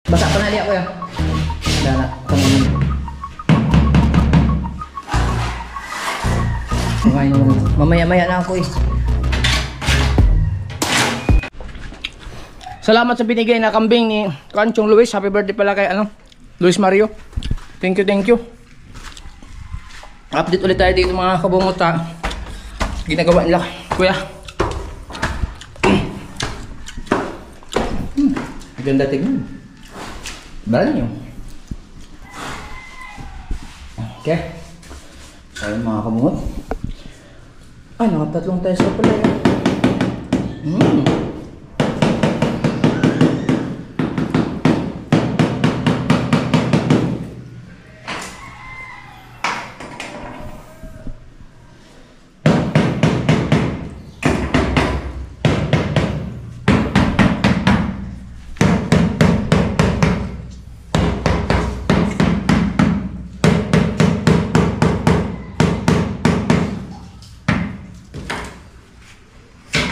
Basa pa na liya ko yan. Wala na. Mamaya-maya na ako eh. Salamat sa binigay na kambing ni Kanchong Luis. Happy birthday pala kay Luis Mario. Thank you. Update ulit tayo dito mga kabungot ha. Ginagawa nila kuya. Ganda tignan. Balan nyo. Okay. Ayun mga kabungot. Ay, nakatatlong tayo sa pala yan.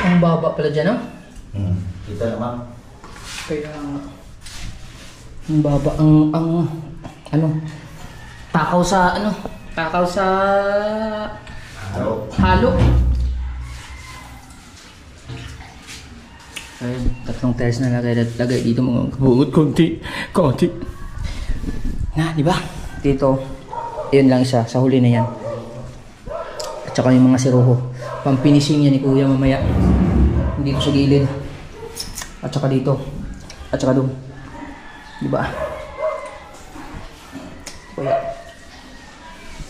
Ang baba pala dyan, no? Kita naman. Kaya ang baba, takaw sa halo. Ayun, tatlong tiles na lagay dito mga kabuot, konti. Na, di ba? Dito, yun lang siya, sa huli na yan. At saka yung mga siruho. Pampinising niya ni kuya mamaya. Dito sa gilid. At saka dito. At saka doon. Diba? Kaya.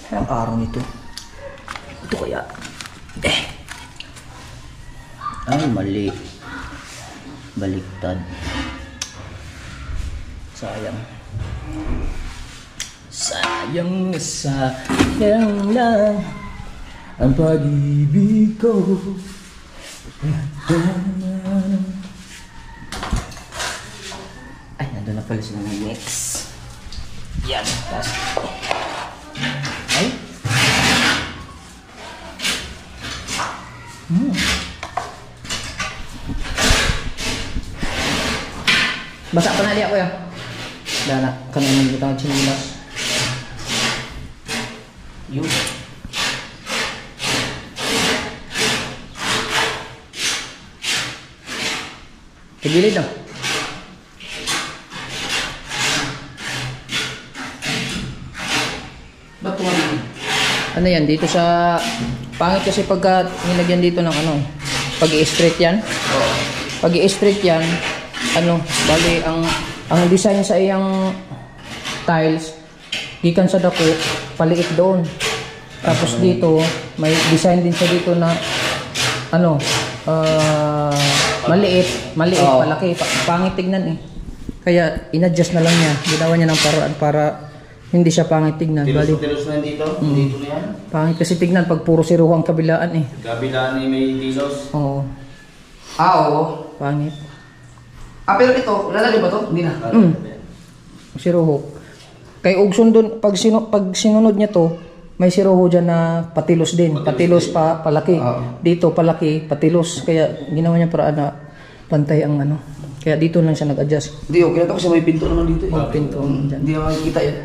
Ang araw nito. Ito kaya. Ay, mali. Baliktad. Sayang. Sayang lang ang pag-ibig ko. Ay, nandun na pala si mix. Yan. Ay. Basa pa na liya ko yan. Wala na. Kami nandito ang chinilas. Yun. Gilid lang. Ba't ano yan? Dito sa pangit kasi pagka nilagyan dito ng pag i-straight yan. Pag i-straight yan, bali ang design sa iyang tiles, gikan sa dako, paliit doon. Tapos dito, may design din sa dito na maliit, palaki, pangit tignan eh. Kaya in-adjust na lang niya. Ginawa niya ng paraan para hindi siya pangit tignan. Tilos na dito? Dito na yan? Pangit kasi tignan pag puro siruho ang kabilaan eh. Kabilaan eh may tilos? Oo. Oo. Pangit. Pero ito, lalagay ba ito? Hindi na. Siruho. Kay Ugson dun, pag sinunod niya to, may siruho dyan na patilos din. Patilos palaki. Dito palaki, patilos. Kaya ginawa niya para pantay ang Kaya dito lang siya nag-adjust. Hindi, okay na ito kasi may pinto naman dito. May pinto dyan. Hindi naman makikita yan.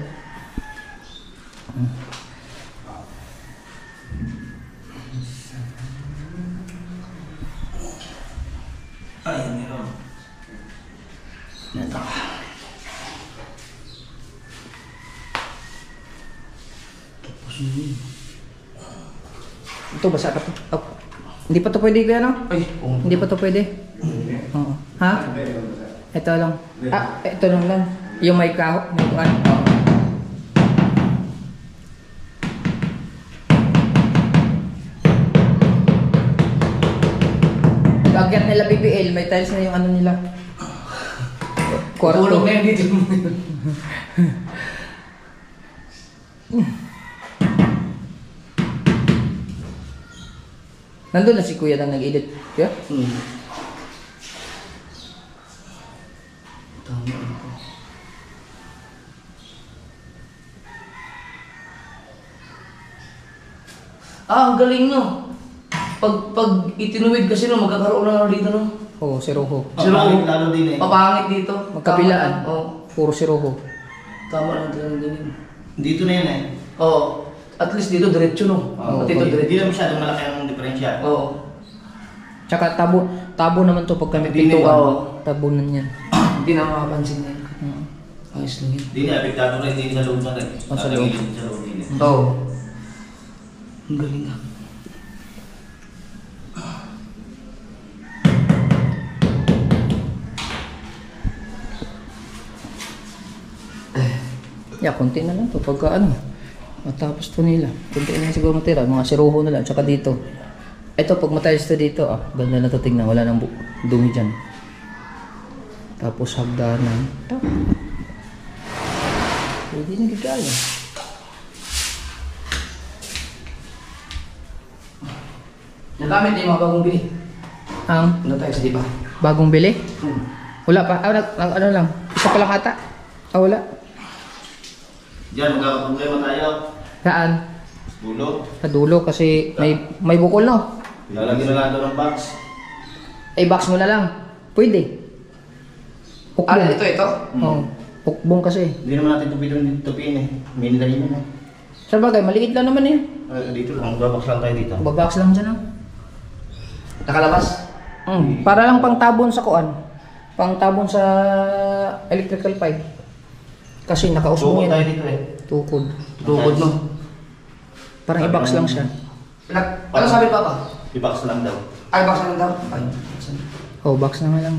Ayan, meron. Ito, basa pa to. Oh. Hindi pa to pwede kaya Ay, Hindi pa to pwede? Oo. Ha? Ito lang. Ito lang. Yung may kahok. May kuhan. Pag-agyat nila BBL, may tiles na yung nila. Kwarto. Tulog na yan dito. Nandun na si Kuya nang nag-edit. Kaya? Tama ito. Ang galing no. Pag itinuwid kasi magkakaroon na dito no. Oo, si Roho. Papangit lalo din eh. Papangit dito. Magkabilaan. Oo. puro siroho. Tama lang talagang ganyan. Dito na yan eh. Oo. At least dito diretso no. Oo. Pati ito Hindi diretso. na masyadong malaki ang diferensya. Oo. Tsaka tabo naman to pag kami Hindi na, pintuan. oo. Tabunan yan. Hindi na makapansin yan. Mm. Ayos lang yan. Hindi na, apektado rin din sa loob na rin. Sa loob. Sa loob din. Oo. Ang galing ah. Yeah, konti na lang to. Pagka ano, matapos to nila. Konti na lang siguro matira. Mga siruho na lang. Tsaka dito. Ito, pag matayos to dito, ganda na to tingnan. Wala nang dumi dyan. Tapos hagdanan. Pwede na gagaya. Nagamit niyo yung mga bagong bili. Ang Ano tayo sa diba? bagong bili? Wala pa. Ano lang. Isa pa lang ata. Wala. Diyan, magkakaproblema tayo. Saan? Dulo. Sa dulo kasi may bukol no? Lalagyan na lang doon ng box. Ay, box mo na lang. Pwede. Pukbong. Ito. Oo. Pukbong kasi. Hindi naman natin tupiin eh. Mini na rin yun eh. Sa bagay, maliit lang naman eh. Dito lang, babox lang tayo dito. Babox lang dyan Nakalabas? Para lang pang tabon sa kuan. Pang tabon sa electrical pipe. Kasi nakausong Tukod tayo yan. dito eh. Tukod. Tukod no. Parang i-box lang siya. Ano sabi pa pa? I-box lang daw. Ay, box na lang daw. Ay, Oh, box na nga lang.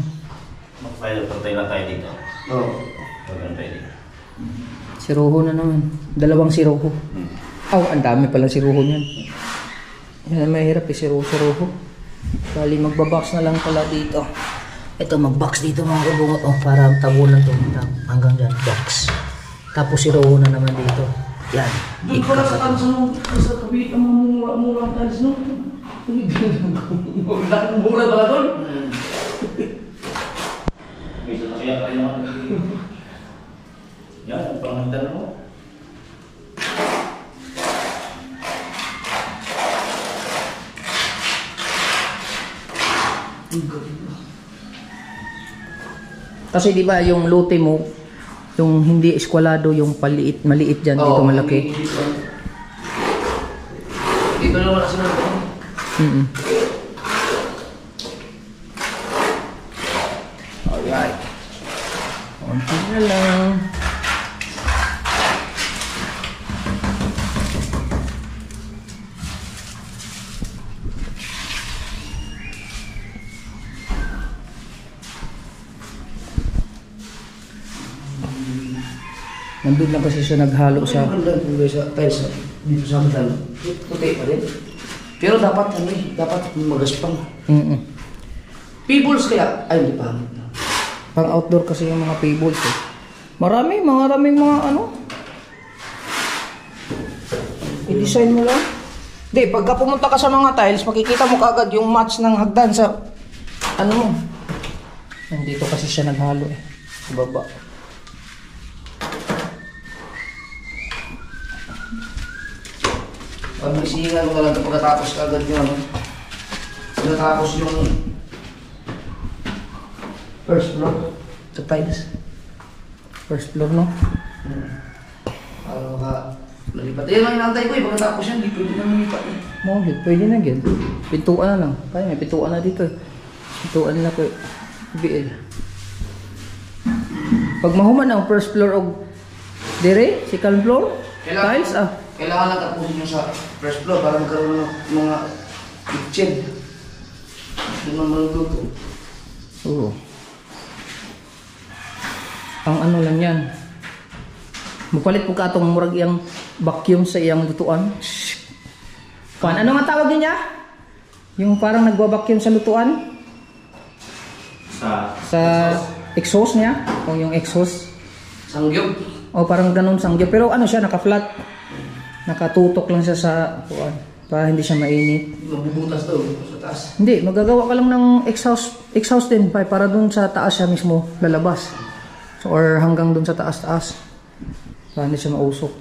Mag-file, pantay lang tayo dito. Oo. Pagano tayo dito. Siruho na naman. Dalawang siruho. Ang dami palang siruho niyan. Yan ang mahirap eh, siruho. Bali, magbabox na lang pala dito. Ito, mag-box dito mga kabungot. Oh, para tabunan to. Hanggang dyan, box. Tapos siruho na naman dito. Yan. Doon pala sa kanso sa kabit ang mga murang tiles no. Mura pala doon. May sasakyan ka rin naman. Yan, ang pangalan mo. Kasi di ba yung lote mo, yung hindi eskwalado, yung maliit dyan, dito malaki. Dito naman kasi naman. Alright. Konti na lang. Nandun lang kasi siya naghalo sa... sa tiles dito sa metal. Puti pa rin. Pero dapat ano eh, dapat magaspang. Peoples kaya, ay hindi pa. Pang outdoor kasi yung mga tables eh. Maraming mga ano. I-design mo lang. Hindi, pagka pumunta ka sa mga tiles, makikita mo kaagad yung match ng hagdan sa... Ano mo. Nandito kasi siya naghalo eh. Sa baba. Pag-isingan mo na lang pagkatapos kaagad yung ano. Pagkatapos yung first floor. Sa tiles. First floor, no? Ano ka, lalipat. Yan lang inantay ko eh, pagkatapos yan, di pwede na lumipat eh. Mohit, pwede na yan. Pintuan na lang. Kaya may pintuan na dito eh. Pintuan na ko eh. BL. Pag mahuman ang first floor o dire, second floor, tiles Kailangan lang tapusin yung sa first floor para magkaroon ng mga kitchen. Doon naman maluluto. Oo. Ang ano lang yan. Mupalit po ka itong murag iyang vacuum sa iyang lutuan. Kuan, ano nga tawag niya? Yung parang nagwa-vacuum sa lutuan? Sa exhaust niya? O yung exhaust? Sangyog. O parang ganun sanggyo. Pero ano siya, naka-flat. Nakatutok lang siya sa kuan para hindi siya mainit. Mabubutas daw sa taas. Hindi, magagawa ka lang ng exhaust din para dun sa taas siya mismo lalabas. So, or hanggang dun sa taas-taas. Para hindi siya mausok.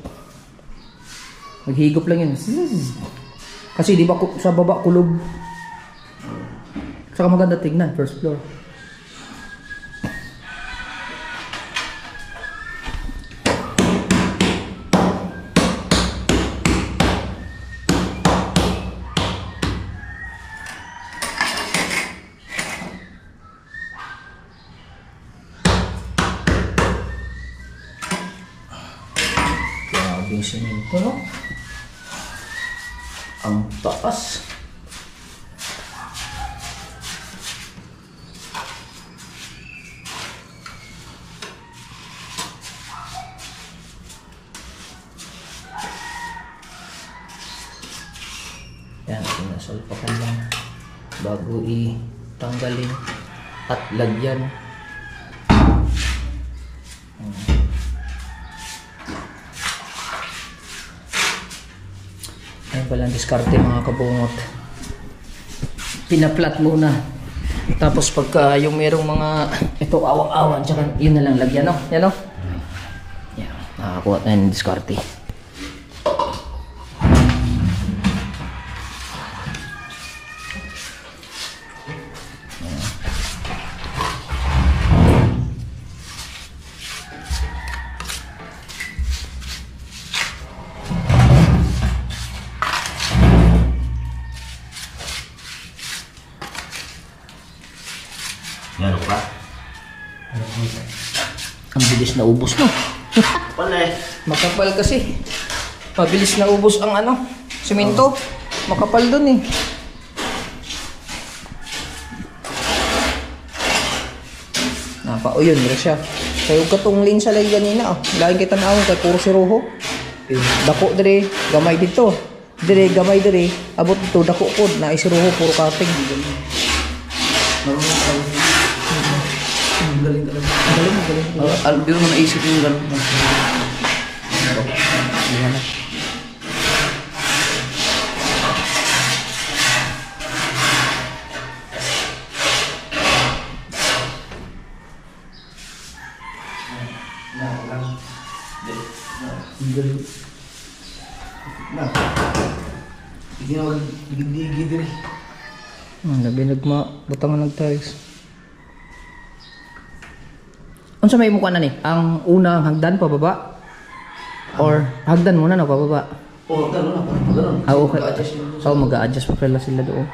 Maghigop lang yun. Kasi di ba sa baba kulob. Saka maganda tignan, first floor. Grabing simento, no? Ang taas. Yan, sinasalpakan lang bago itanggalin at lagyan. Ayan pala ang diskarte mga kabungot. Pinaplat muna. Tapos pagka yung merong mga ito awang-awan, tsaka yun na lang lagyan, no? Yan, no? Yan, nakakuha tayo ng diskarte. Meron pa? Ang bilis na ubos, no? Pala eh. Makapal kasi. Mabilis na ubos ang ano, simento. Makapal dun eh. Napa, o yun, siya. Kayo katong lane sa lay ganina, oh. Laging kita naawin kay puro si Roho. Dako dire, gamay dito. Dire, gamay dire. Abot dito, dako po. Na si Roho, puro cutting. Marunong ka. Galing talaga. Galing. Hindi mo naisip yung gano'n. Galing. Hindi na magdigid rin. Labi butangan ng tiles. Ano sa may mukha na ni? Ang unang hagdan pababa? Or hagdan muna na pababa? Oo, gano'n na. Gano'n. Ah, okay. Mag-a-adjust yun. Oo, mag-a-adjust pa pala sila doon.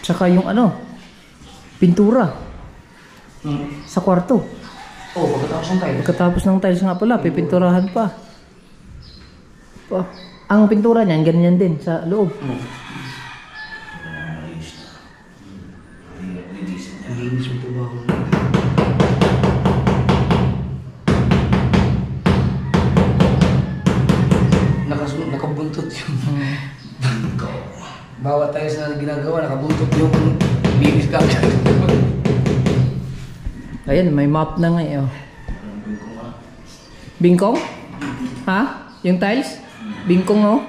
Tsaka yung ano, pintura sa kwarto. Oo, pagkatapos ng tiles. Pagkatapos ng tiles nga pala, pipinturahan pa. Ang pintura niyan, ganyan din sa loob. Linis mo ito ba ako? Nakabuntot yung... Bawat tayo sa ginagawa, nakabuntot yung bilis ka. Ayan, may map na nga eh. Oh. Bingkong? Ha? Yung tiles? Bingkong, no?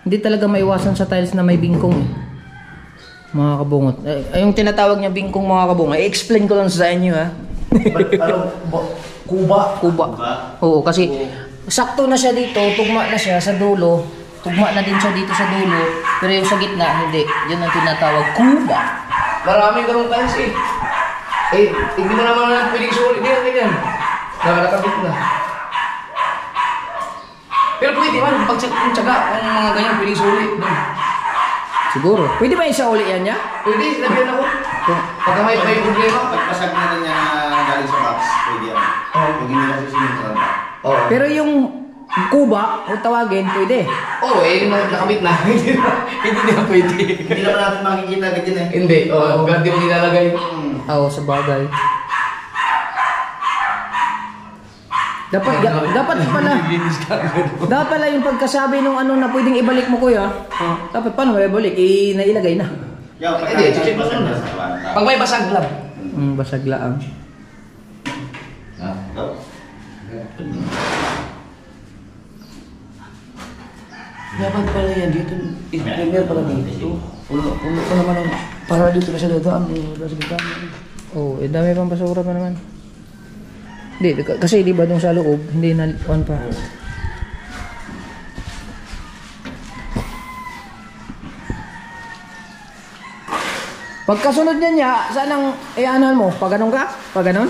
Hindi talaga maiwasan sa tiles na may bingkong eh. Mga kabungot. Ay, yung tinatawag niya bingkong mga kabungot, i-explain ko lang sa inyo ha. Kuba. Oo, kasi sakto na siya dito, tugma na siya sa dulo. Tugma na din siya dito sa dulo. Pero yung sa gitna, hindi. Yun ang tinatawag kuba. Maraming ganun tiles eh. Hindi mo naman na pwedeng sulit. Ganyan. Nakakabit na. Pero pwede man, pag tsaga, kung mga ganyan, pwedeng sulit. Siguro. Pwede ba isa uli yan niya? Pwede, sinabihan ako. Pagka may problema. Pagpasag natin niya na galing sa box, pwede yan. Pag hindi na sa sininturan pa. Oo. Pero yung kuba, kung tawagin, pwede. Oo, nakabit na. Hindi na pwede. Hindi naman natin makikita ganyan eh. Hindi, oo. Ganti mo nilalagay. Oo, sa bagay. Dapat pala yung pagkasabi nung ano na pwedeng ibalik mo kuya. Dapat paano may ibalik? Nailagay na. Yaw, Hindi, check mo pagpasag na. na sa kwarta. Pag may basag lang. Basag laang. Go. Dapat pala yan dito. Premier pala dito. Pulo pa naman ang para dito na siya dadaan. Oh, dami pang basura pa naman. Hindi, kasi di ba dun sa loob, hindi na on pa. Pagkasunod niya, saan ang ianan mo? Pag ganun ka? Pag ganun?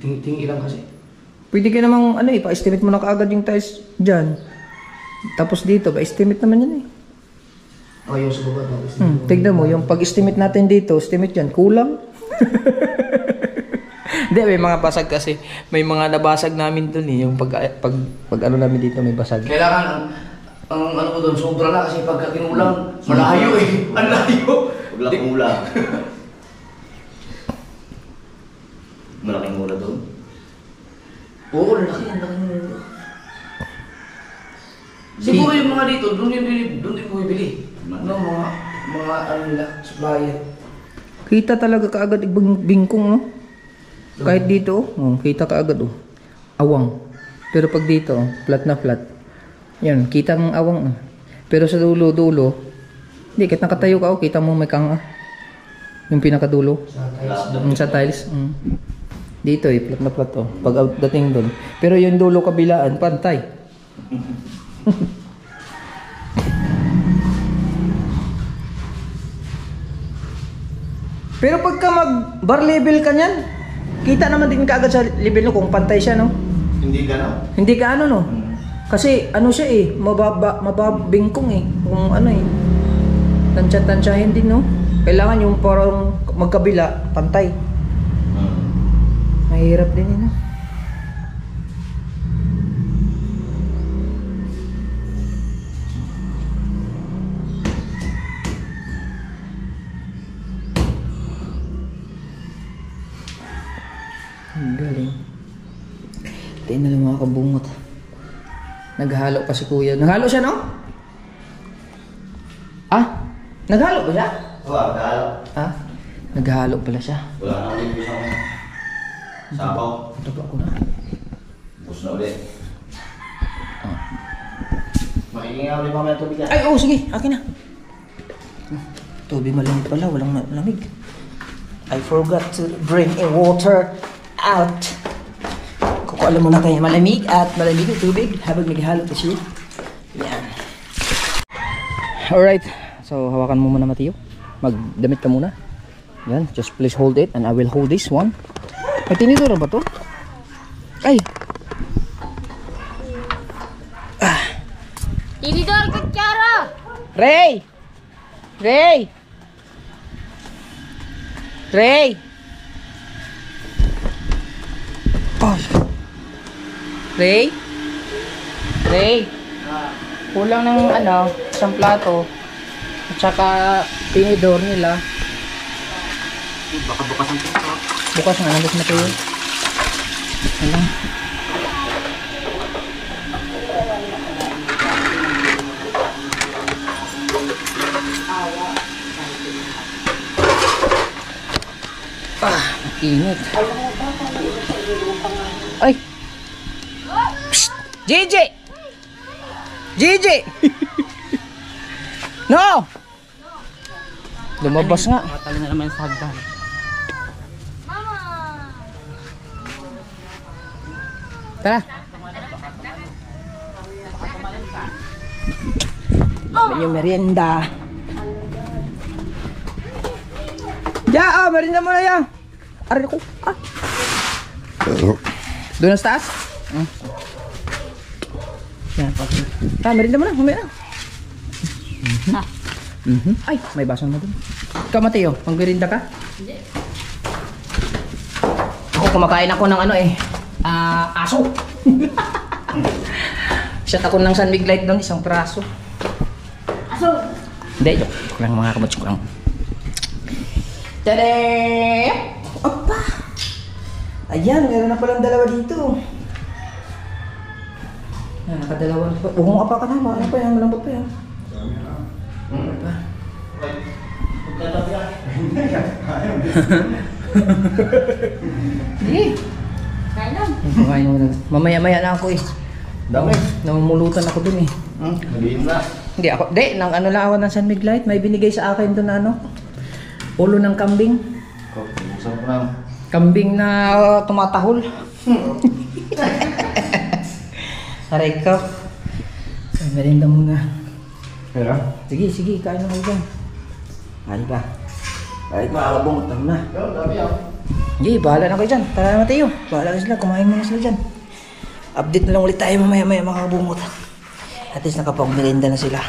Tingi lang kasi. Pwede ka namang ano eh, pa-estimate mo na kaagad yung tiles dyan. Tapos dito, pa-estimate naman yan eh. Yung sa baba. Tapos Tignan mo, yung pag-estimate natin dito, estimate yan, kulang. Hindi, may mga basag kasi. May mga nabasag namin dun eh. Yung pag ano namin dito, may basag. Kailangan ang ano ko doon, sobra na kasi pagka kinulang, malayo eh. Ang layo. Huwag lang kumula. Malaking mura doon. Oo, laki. Siguro yung mga dito, doon din bumibili. No, mga ano nila, supplier. Kita talaga kaagad ibang bingkong, no? Kahit dito, kita kaagad, oh. Awang. Pero pag dito, flat na flat. Yan, kita ng awang, oh. Pero sa dulo, hindi, kahit nakatayo ka, oh, kita mo may kanga. Yung pinakadulo. Sa tiles. Dito, flat na flat, oh. Pag dating doon. Pero yung dulo kabilaan, pantay. Pero pagka mag-bar level ka niyan, kita naman din kaagad sa level no kung pantay siya, no? Hindi gano'n? Hindi ka ano, no? Kasi ano siya eh, mababingkong eh. Kung ano eh, tansya-tansyahin din, no? Kailangan yung parang magkabila, pantay. Mahirap din yun, no? Ang galing. Tingnan na lang mga kabungot. Naghalo pa si kuya. Naghalo siya, no? Ah? Naghalo ba siya? Oo, galo. Ah? Naghalo pala siya. Wala na ulit isang sapaw. Taba ko na. Bus na ulit. Makikingaw ulit mamaya tubig yan. Ay, oh, sige. Akin na. Tubig malamig pala. Walang malamig. I forgot to bring a water out. Kukuha muna tayo malamig at malamig yung tubig habang naghalo pa siya. Yan. Alright. So, hawakan mo muna, Mateo. Magdamit ka muna. Yan. Just please hold it and I will hold this one. May tinidora ba to? Ay! Tinidor kutsara! Ray! Ray! Ray! Oh. Ray? Ray? Kulang ng ano, isang plato. At saka tinidor nila. Baka bukas ang pinto. Bukas nga, nandito na kayo. Alam. Init. Ay! Psst! Gigi! Gigi! No! Lumabas nga. Matali na naman sa hagdan. Tara. Yung merienda. Ya, merienda mo na yan. Aray ko. Ah. Doon sa taas? Yan, pati. Merienda mo na, humira. Ay, may baso na doon. Ikaw, Mateo, mag-merienda ka? Hindi. Ako, kumakain ako ng ano eh. Aso. Shot ako ng San Miguel Light doon, isang praso. Aso! Hindi, joke lang mga kamot, joke lang. Tadee! Opa! Ayan, meron na palang dalawa dito. Ayan, nakadalawa na pa. Huwag mong apa ka na, ano pa yan, malambot pa yan. Ano pa? Sige. Kain lang. Kumain mo na. Mamaya-maya na ako eh. Dami. Namumulutan ako dun eh. Nagihim na. Hindi ako, nang ano lang ako ng San Miguel Light, may binigay sa akin doon na ano. Ulo ng kambing. Buksan ko na. Kambing na tumatahol. Aray ko. Ay, merienda muna. Pero? Sige, kain na kayo dyan. Kain pa. Kahit makakabong, tama na. Dami yan. Hindi, bahala na kayo dyan. Tara na Mateo. Bahala na sila. Kumain muna sila dyan. Update na lang ulit tayo mamaya-maya mga kabungot. At least nakapag-merenda na sila.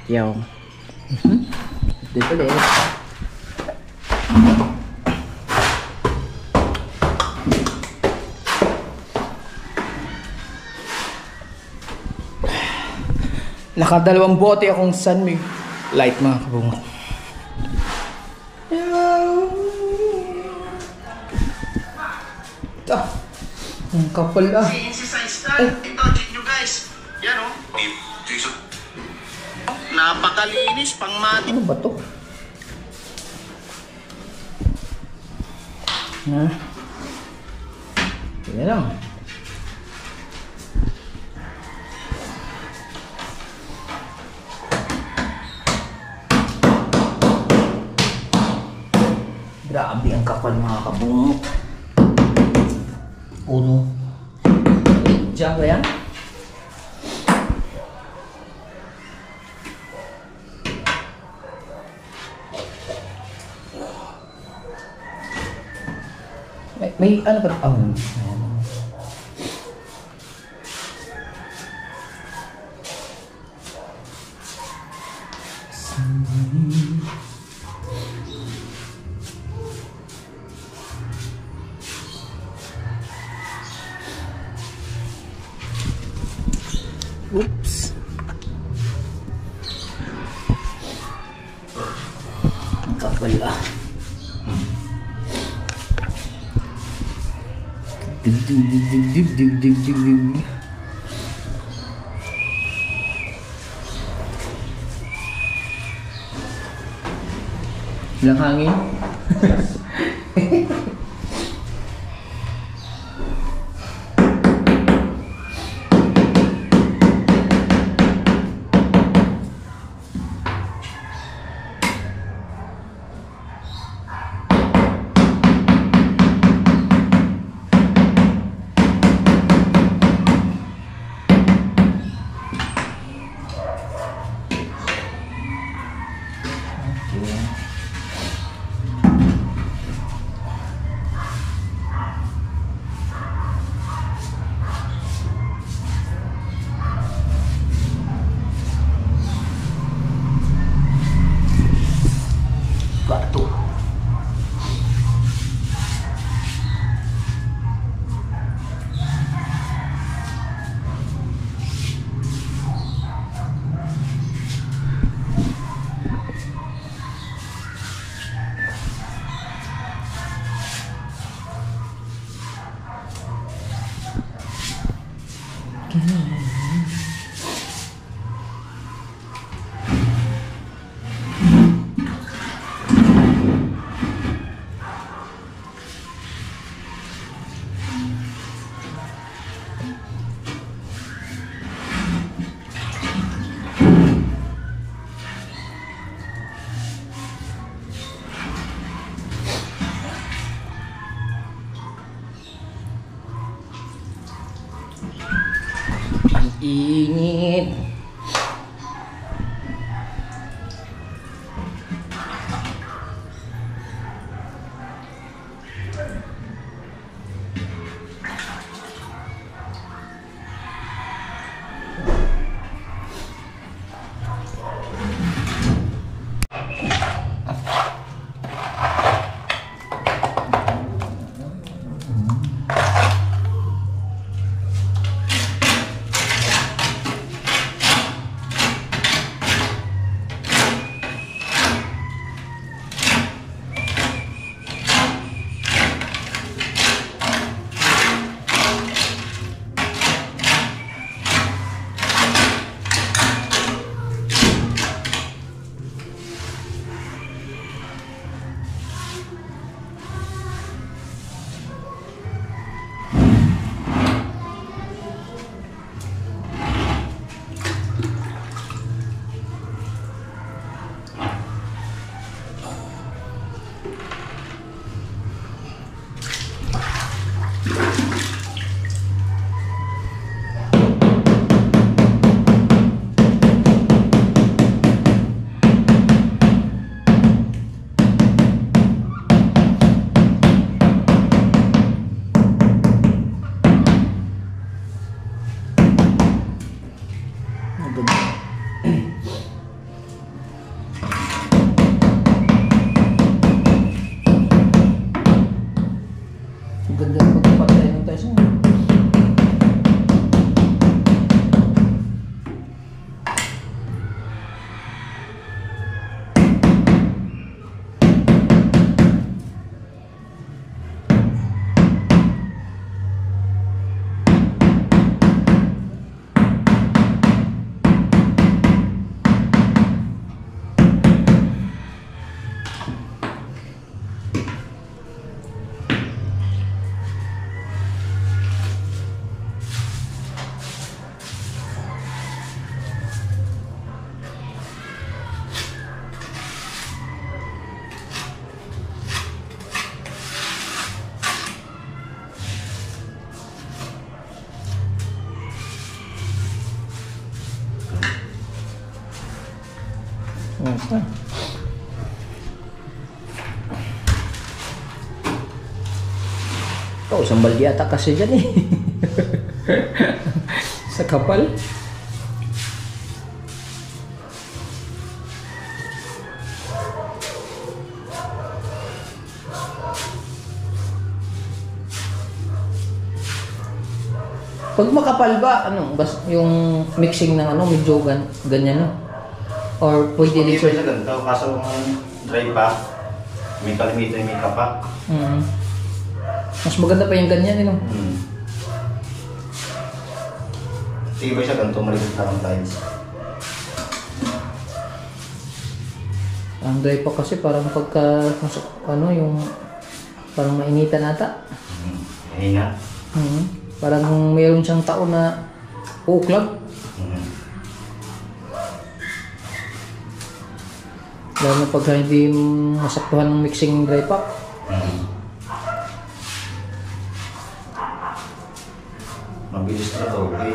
Yaw. Update ulit. Nakadalawang bote akong Sunmig Light mga kabungot. Ang kapal ah. Ito, check nyo guys. Yan o. Napakalinis, pang mati. Ano ba to? Ha? Yan lang. Grabe ang kapal mga kabungot. Uno. Diyan ba yan? May ano ba? Oh, oops. Ang kapal ah. Dig dig dig dig dig dig dig dig. Ilang hangin? Bato. Ang init. Oh, isang balde ata kasi dyan eh. Sa kapal. Pag makapal ba, ano, yung mixing ng ano, medyo ganyan, no? Or pwede din Hindi pa siya ganito, kaso dry pack, may kalimitan, may kapak. Mas maganda pa yung ganyan, no? Hindi ba siya ganito, malikot na ng tiles. Ang dry pa kasi parang pagka, ano, yung parang mainitan ata. Mahina. Parang mayroon siyang taon na uklag. Lalo na pagka hindi masaktuhan ng mixing dry pack. Mabilis na to, okay?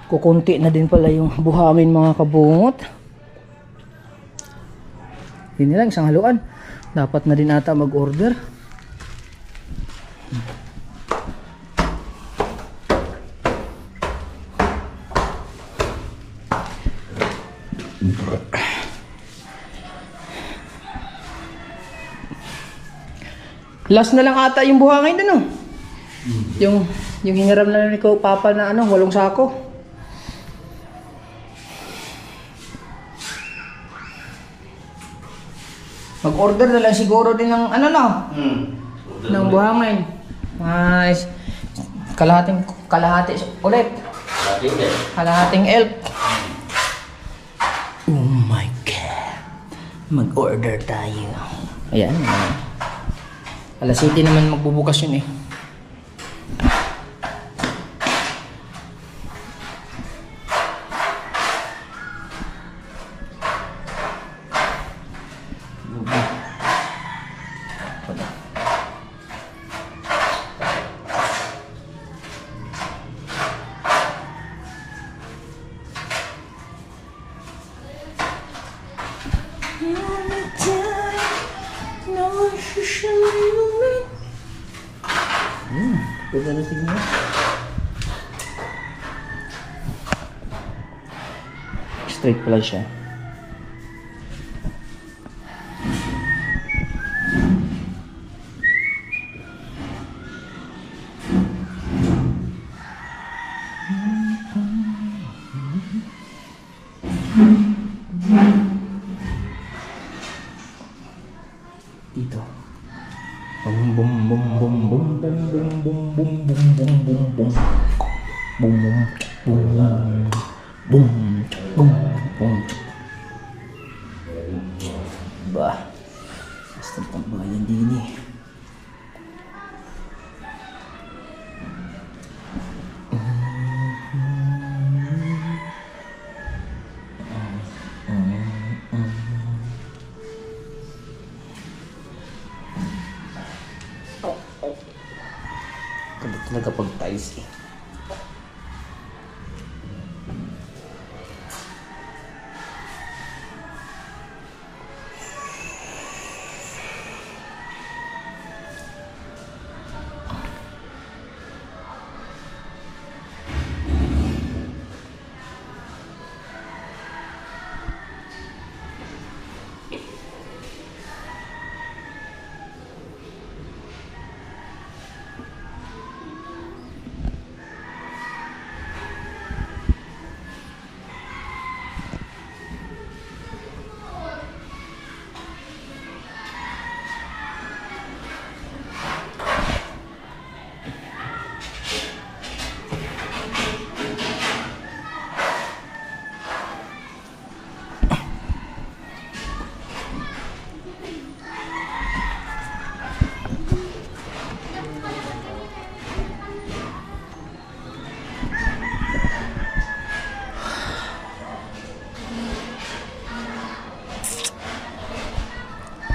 Kukunti na din pala yung buhangin mga kabungot. Yun lang, isang haluan. Dapat na din ata mag-order. Last na lang ata yung buhangin dun, no? Yung hiniram na ni ko papa na ano, 8 sako. Mag-order na lang siguro din ng ano, no? Ng buhangin. Nice. Kalahati ulit. Kalahating elf. Oh my God. Mag-order tayo. Ayan. Alas 7 naman magbubukas yun eh. Pwede na tignan. Straight pala siya. Dito. Bum bum bum bum bum bum bum bum bum bum bum bum bum bum bum bum bum. Bah, basta tambayan din eh. Kulit talaga pag tiles eh.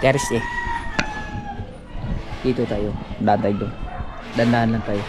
Teres eh. Dito tayo. Datay doon. Dandahan lang tayo.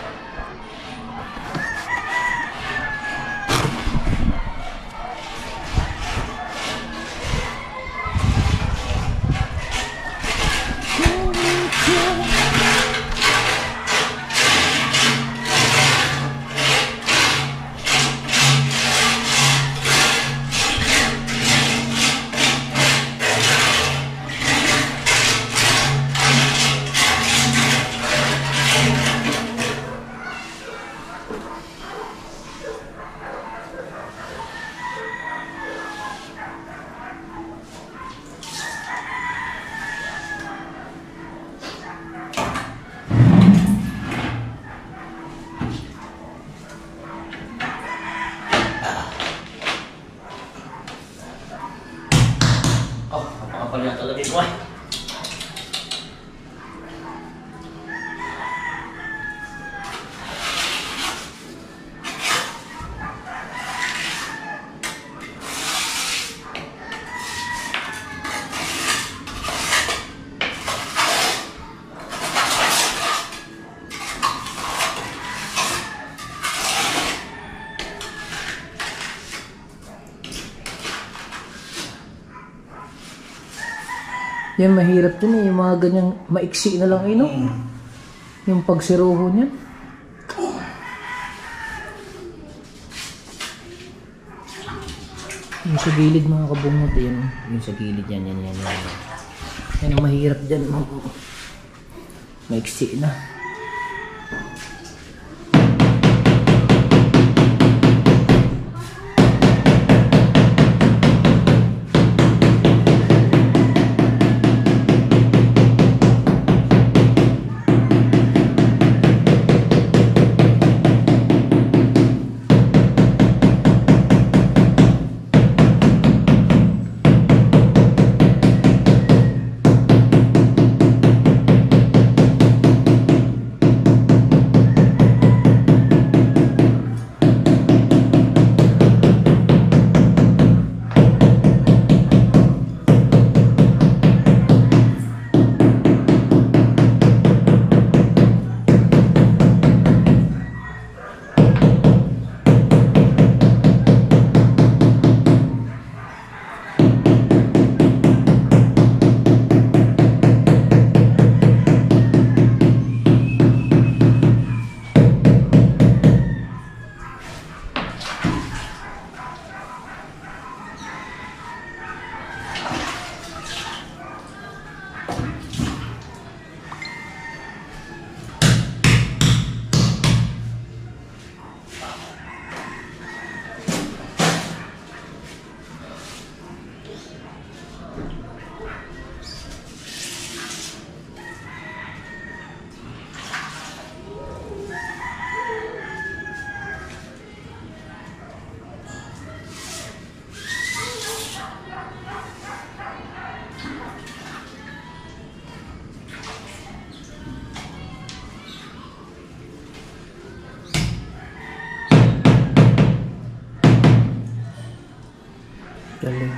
Yan mahirap din eh, yung mga ganyang maiksi na lang no? Yung pagsiruho niyan. Yung sa gilid mga kabungot yan. Yung sa gilid yan. Yan ang mahirap dyan. Maiksi na. Galing.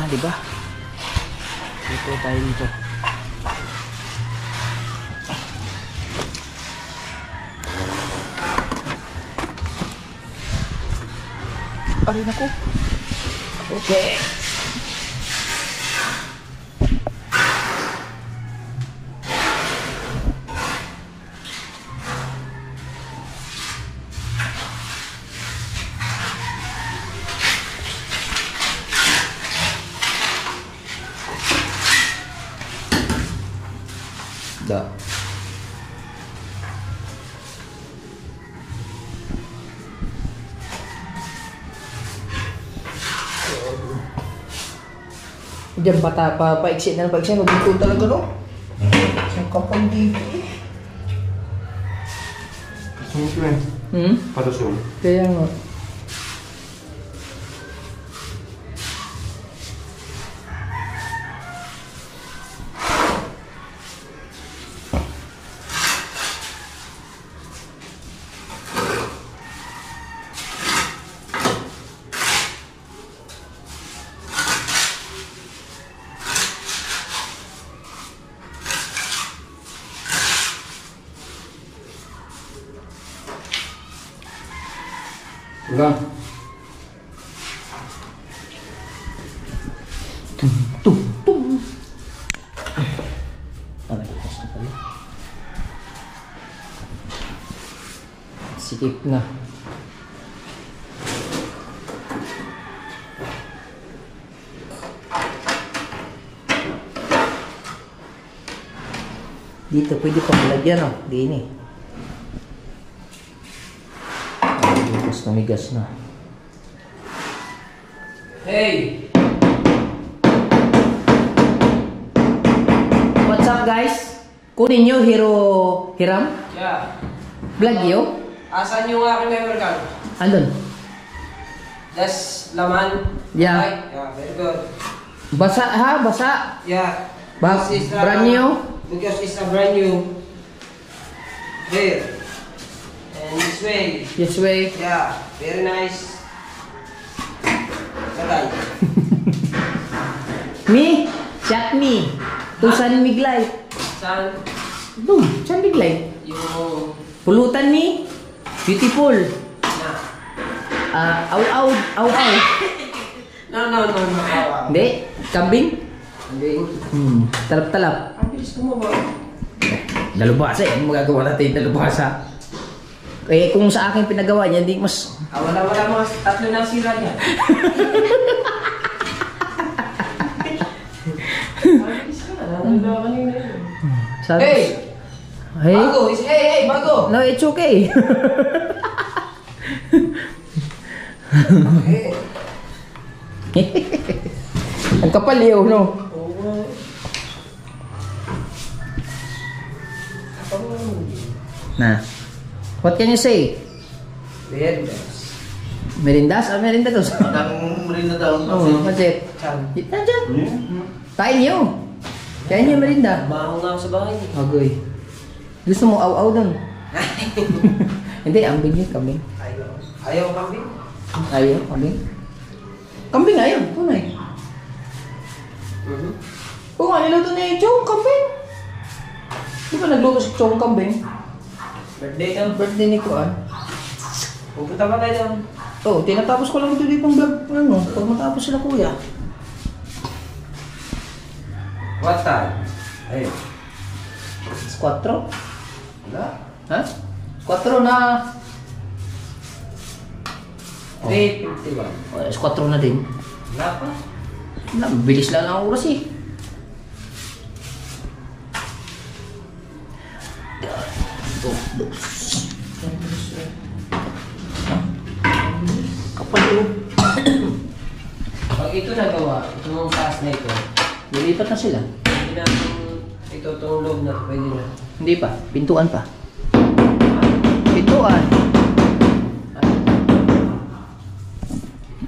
Di ba? Dito tayo dito. Aray na ko. Okay. talaga. Diyan paiksi na ng paiksi. Magdito talaga, no? Ang kapal dito. Patos yun. Kaya nga. Ulang. Tum. Aray, basta pala. Sikip na. Dito pwede pang lagyan, oh. Dini. Tapos namigas na. Hey! What's up, guys? Kunin nyo Hiram? Yeah. Vlog yo? Asan yung aking memory card? Andun? That's laman? Yeah. Right? Yeah, very good. Basa ha? Basa? Yeah. Ba This is, brand new? Because it's a brand new. There. And this way. This way. Yeah, very nice. Bagay. Me? Shot me. To San Miglay. Saan? Doon, San Miglay. Yung... Pulutan me. Beautiful. Na. Aw. No. Hindi. Kambing? Hindi. Talap-talap. Ang bilis ko mo ba? Dalubhasa eh. Ano magagawa natin? Dalubhasa. Eh, kung sa akin pinagawa niya, hindi mas... Wala mga tatlo na sira niya. Ang bilis ka na. Nandun ka kanina yun. Sabi, Hey! Hey! Bago! Hey! Bago! No, it's okay. Ang kapal yun, no? Oo. Na. What can you say? Very nice. Merindas? Merinda to. Ang rin na daw. Oo, kasi... Saan? Nandiyan. Kain niyo. Kain niyo merinda. Maho nga ako sa bahay. Agoy. Gusto mo aw-aw doon? Hindi, ambing yun, kambing. Ayaw kambing? Ayaw, kambing. Kambing ayaw, tunay. Oo nga, niluto niya yung chong kambing. Di ba nagluto si chong kambing? Birthday ka? Birthday ni Kuan. Pupunta ba tayo doon? Oo, tinatapos ko lang ito dito ng vlog. Ano, pag matapos sila kuya. What time? Ayun. 4? Wala. Ha? 4 na... 3:51. Oh, 4 na din. Wala pa. Wala, bilis lang ang oras eh. Kapal yun. Pag ito nagawa, itong taas na ito, Lilipat na sila. hindi na ito itong loob na pwede na. Hindi pa, pintuan pa. Pintuan.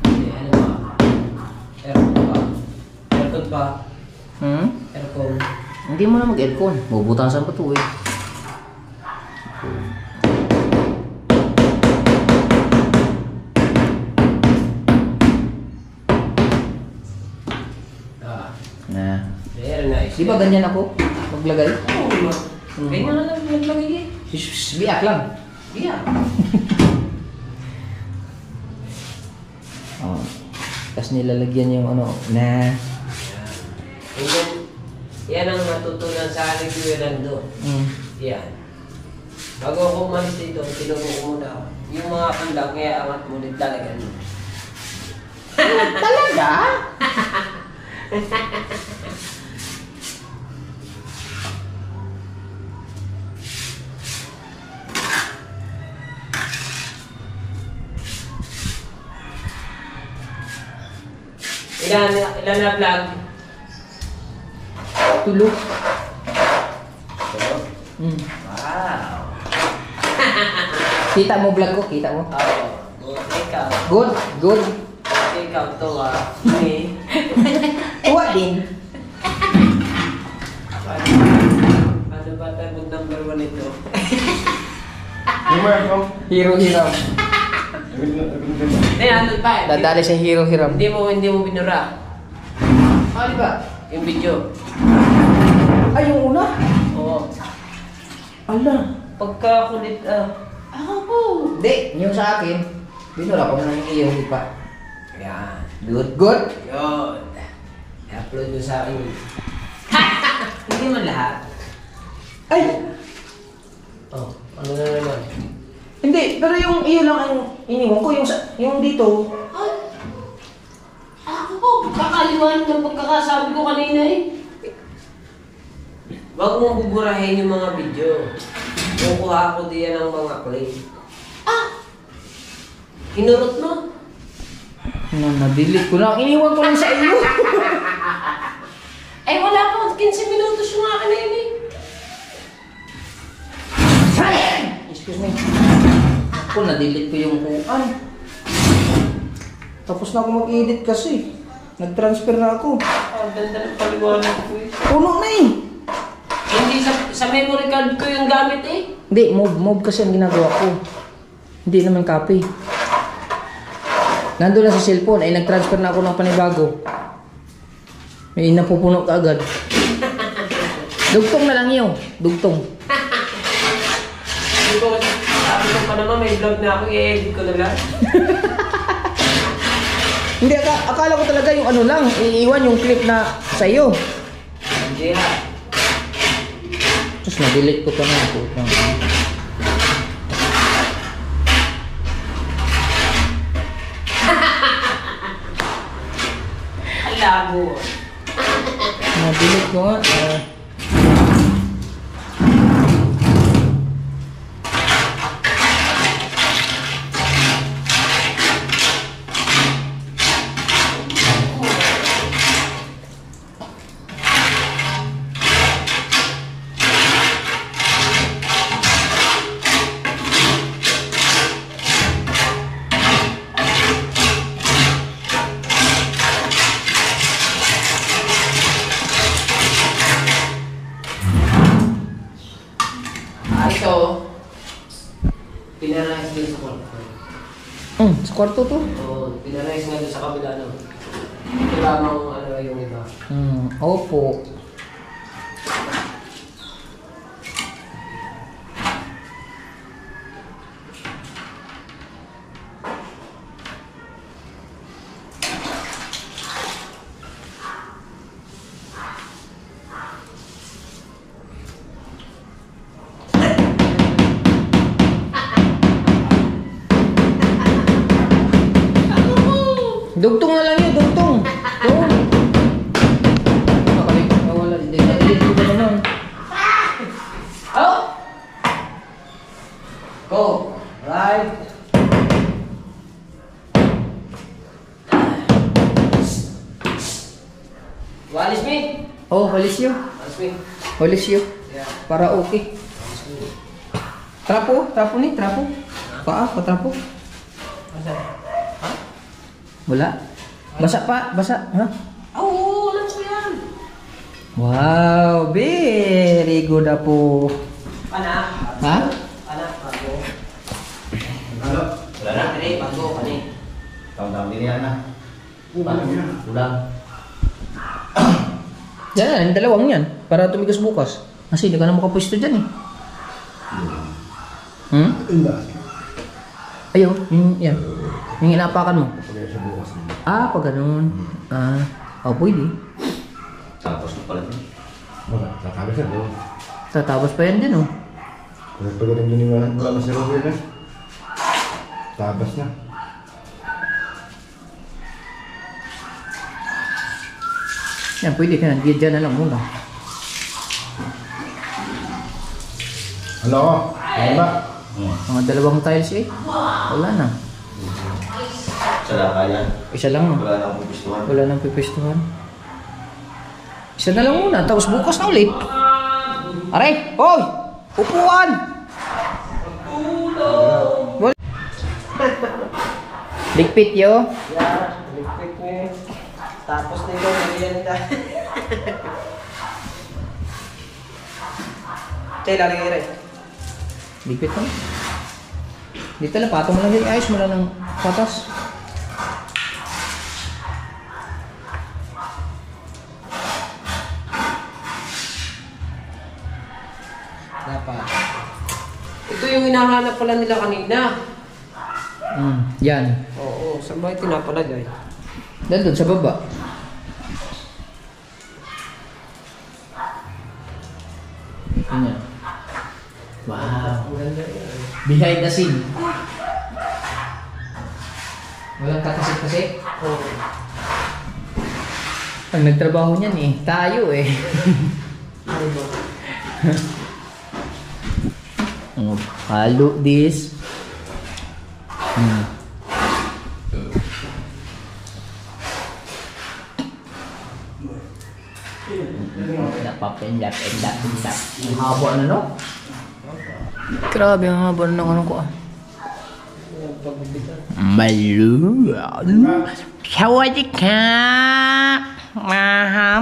Hindi, ano ba? Aircon pa. Aircon pa. Aircon. Hindi mo na mag-aircon. Bubutasan pa to eh. Na. Very nice. Di ba ganyan ako? Maglagay? Oo, ma. Ganyan na lang naglagay eh. Biyak lang. Yeah. Oh. Tapos nilalagyan yung ano, na. And then, yan ang matutunan sa akin Kuya Nando. Yan. Bago ako umalis dito, tinuro ko muna yung mga kandang, kaya angat mo din talaga. Talaga? Ilan na vlog? Tulog. Tulog? Wow. Kita mo vlog ko, kita mo. Oo. Ikaw. Good, good. Ikaw to Ni. Tuwa din. Ano ba tayo number 1 ito? Hero Hiram. Ano ba? Dadali sa Hero Hiram. Hindi mo binura. Ano ba? Yung video. Ay, yung una? Oo. Ala. Pagkakulit ako po. Hindi, yung sa akin, binura ko na yung iyo, di pa. Yan. Good, good. Yun. I-upload mo sa akin. Hindi man lahat. Ay, Oh, ano na naman? hindi, pero yung iyo lang ang iniwan ko, yung dito. Ako po, kakaliwan ng pagkakasabi ko kanina eh. Huwag mong buburahin yung mga video. Kukuha ko diyan ng mga clay. Hinurot mo? Na-delete ko na. Iniwan ko lang sa iyo. Ay wala pa, 15 minutos yung akin na yun eh. Excuse me. Ako, na-delete ko yung kuan. Tapos na ako mag-edit kasi. Nag-transfer na ako. Ang ganda ng paliwanag ko eh. Puno na eh. Hindi sa memory card ko yung gamit eh. Hindi, move kasi ang ginagawa ko. Hindi naman copy. Nandun na sa cellphone, ay nag-transfer na ako ng panibago. May napupuno ka agad. Dugtong na lang yun. Dugtong. Sabi ko pa naman, may vlog na ako, i-edit ko na lang. Hindi, akala ko talaga yung ano lang, iiwan yung clip na sa iyo. Hindi ha. Tapos na-delete ko pa na ako. Ang lago. Na-delete ko nga. Ito, pinarize din sa kwarto. Sa kwarto to? Oo, pinarize nga doon sa kabila no. Ito lamang ano yung iba. Opo. Dugtong na lang yun, dugtong. Doon. Nakalimutan na wala. Hindi na-delete ko pa naman. Oh! Go! Right! Walis me! Oh, walis yun. Walis me! Walis yun. Yeah. Para okay. Trapo, trapo ni, trapo. Paa, patrapo. Masa? Ha? Wala. Basa pa, basa. Ha? Oo, alam ko yan! Wow, very good po. Pana? Ha? Pana, bago. Ano? Wala na? Kani, bago, kani. Taon-taon din yan na. Ulang. Yan, dalawang yan. Para tumigas bukas. Kasi hindi ka na makapwesto dyan eh. Ayaw, yung, yan. Yung inapakan mo. Ah, pag ganun. Oh, pwede. Tapos na pala. Tatapos na doon. Tatapos pa yan din oh. Kasi pag ganun yun yung wala na si Robert na. Tabas na. Yan, pwede ka na. Diyan na lang muna. Ano? Ano ba? Mga dalawang tiles eh. Wala na. Sa laka yan. Isa lang. Wala na akong pistuhan. Wala nang pipistuhan. Isa na lang muna, tapos bukas na ulit. Aray! Hoy! Upuan! Wala. Ligpit yo. Yeah, ligpit mo eh. Tapos nito, nagyan na. Chay, lalagay rin. Ligpit mo. Dito lang, patong mo lang yung ayos mo lang ng patas. Dapat. Ito yung hinahanap pala nila kanina. Yan. Oo, saan ba yung tinapalagay? Doon sa baba. Yan. Wow. Ang ganda yun. Behind the scene. Walang katasik-tasik. Oo. Ang nagtrabaho niyan eh. Tayo eh. Ano ba? Halo this. Napapendap-endap. Ang haba na no? Grabe ang haba na ng ano ko ah. Malu. Sawadika.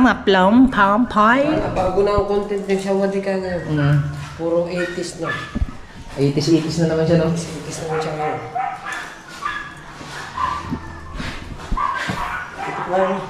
Maplom pom-poy. Bago na ang content ng Shawadika ngayon. Puro 80s na. 80s na naman siya no? 80s naman siya ngayon. Well,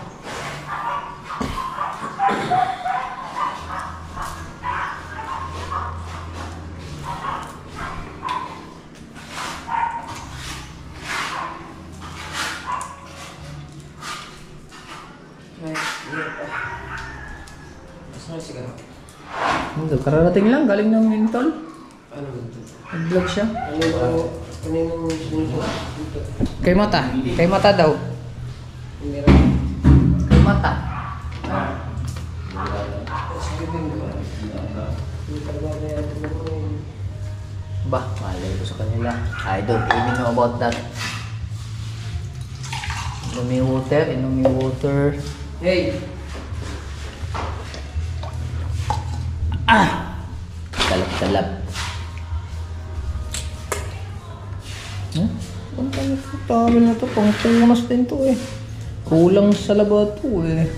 Kararating lang, galing ng Mintol. ano ba ito? Nag-vlog siya. Kanino dito? Kay Mata. Kay Mata daw. Hindi rin. Kay Mata. Sige din ba? Hindi ka ba na yan? Bah, malay ko sa kanila. I don't even know about that. Inom yung water. Hey! Talap-talap. Ang tawag na to, pang punas din to eh. Kulang sa laba to eh.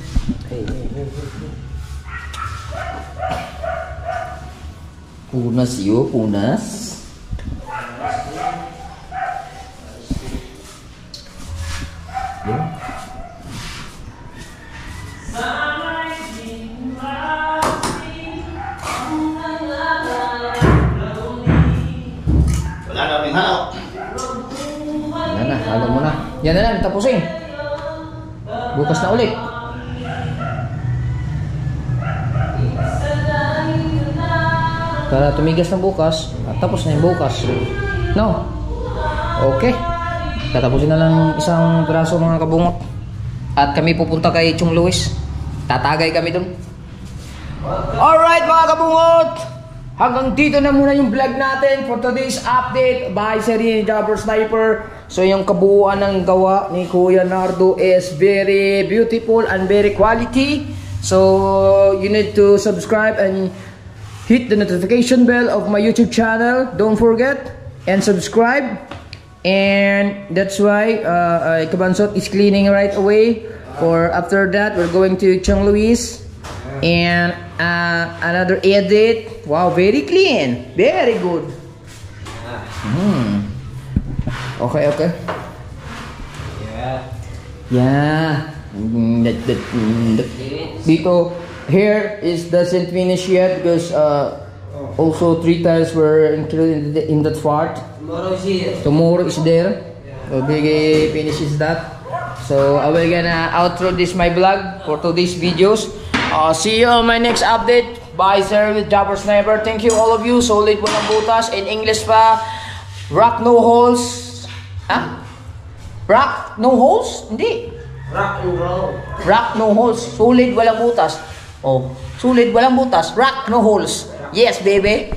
Punas yo, punas. Yun. Wala na kaming halo. Yan na, halo mo na. Yan na lang, tapusin. Bukas na ulit. Para tumigas na bukas, at tapos na yung bukas. No? Okay. Tatapusin na lang isang piraso mga kabungot. At kami pupunta kay Chong Luis. Tatagay kami dun. Alright mga kabungot! Hanggang dito na muna yung vlog natin for today's update by Seri Jabber Sniper. So yung kabuuan ng gawa ni Kuya Nardo is very beautiful and very quality. So you need to subscribe and hit the notification bell of my YouTube channel. Don't forget and subscribe. And that's why Kabansot is cleaning right away. For after that, we're going to Chong Luis. And another edit. Wow, very clean. Very good. Okay, okay. Yeah. Dito, here is doesn't finish yet because also 3 tiles were included in that part. Tomorrow is here. Tomorrow is there. So Biggie finishes that. So I will gonna outro this my vlog for today's videos. See you on my next update. Bye sir with Jabber Sniper. Thank you all of you. Solid walang butas. In English pa. Rock no holes. Ha? Rock no holes? Hindi. Rock and roll. Rock no holes. Solid walang butas. Oh, solid walang butas. Rock no holes. Yes baby.